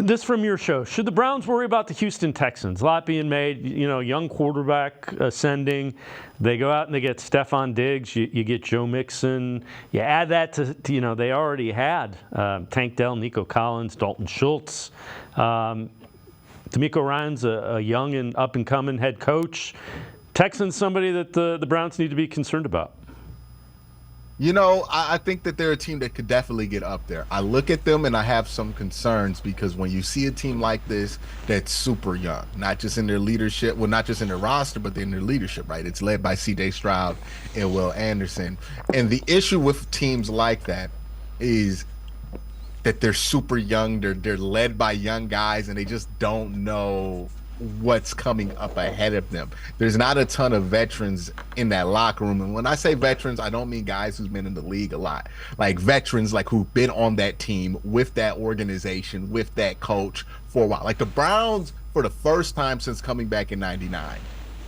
this from your show. Should the Browns worry about the Houston Texans? A lot being made, young quarterback ascending. They go out and they get Stephon Diggs. You get Joe Mixon. You add that to they already had Tank Dell, Nico Collins, Dalton Schultz. D'Amico Ryan's a young and up-and-coming head coach. Texans somebody that the Browns need to be concerned about. I think that they're a team that could definitely get up there. I look at them and I have some concerns because when you see a team like this that's super young, not just in their leadership, well, not just in their roster, but in their leadership, right? It's led by C.J. Stroud and Will Anderson. And the issue with teams like that is that they're super young. They're led by young guys and they just don't know what's coming up ahead of them. There's not a ton of veterans in that locker room. And when I say veterans, I don't mean guys who's been in the league a lot. Like veterans, like who've been on that team with that organization, with that coach for a while. Like the Browns, for the first time since coming back in '99,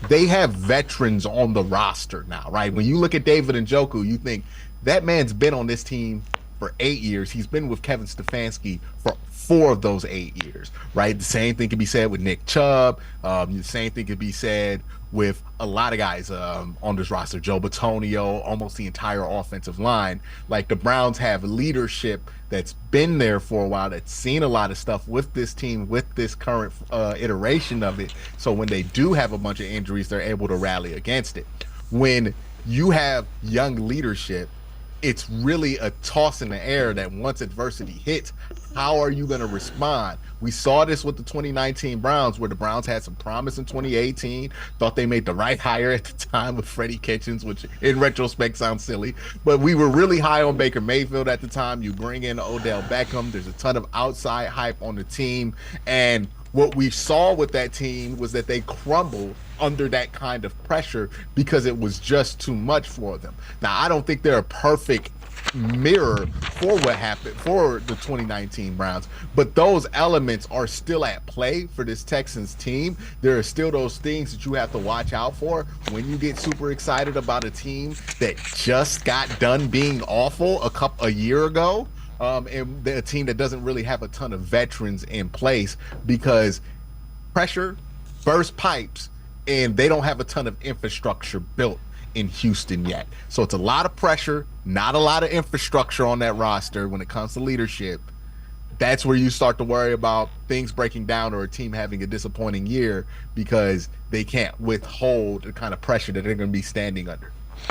they have veterans on the roster now, right? When you look at David Njoku, you think that man's been on this team for 8 years. He's been with Kevin Stefanski for 4 of those 8 years, right? The same thing can be said with Nick Chubb. The same thing could be said with a lot of guys on this roster. Joe Bitonio, almost the entire offensive line. Like the Browns have leadership that's been there for a while, that's seen a lot of stuff with this team, with this current iteration of it. So when they do have a bunch of injuries, they're able to rally against it. When you have young leadership, it's really a toss in the air that once adversity hits, how are you going to respond? We saw this with the 2019 Browns, where the Browns had some promise in 2018, thought they made the right hire at the time with Freddie Kitchens, which in retrospect sounds silly, but we were really high on Baker Mayfield at the time. You bring in Odell Beckham. There's a ton of outside hype on the team. And what we saw with that team was that they crumbled under that kind of pressure because it was just too much for them. Now, I don't think they're a perfect mirror for what happened for the 2019 Browns, but those elements are still at play for this Texans team. There are still those things that you have to watch out for when you get super excited about a team that just got done being awful a year ago. And a team that doesn't really have a ton of veterans in place because pressure bursts pipes and they don't have a ton of infrastructure built in Houston yet. So it's a lot of pressure, not a lot of infrastructure on that roster when it comes to leadership. That's where you start to worry about things breaking down or a team having a disappointing year because they can't withhold the kind of pressure that they're going to be standing under.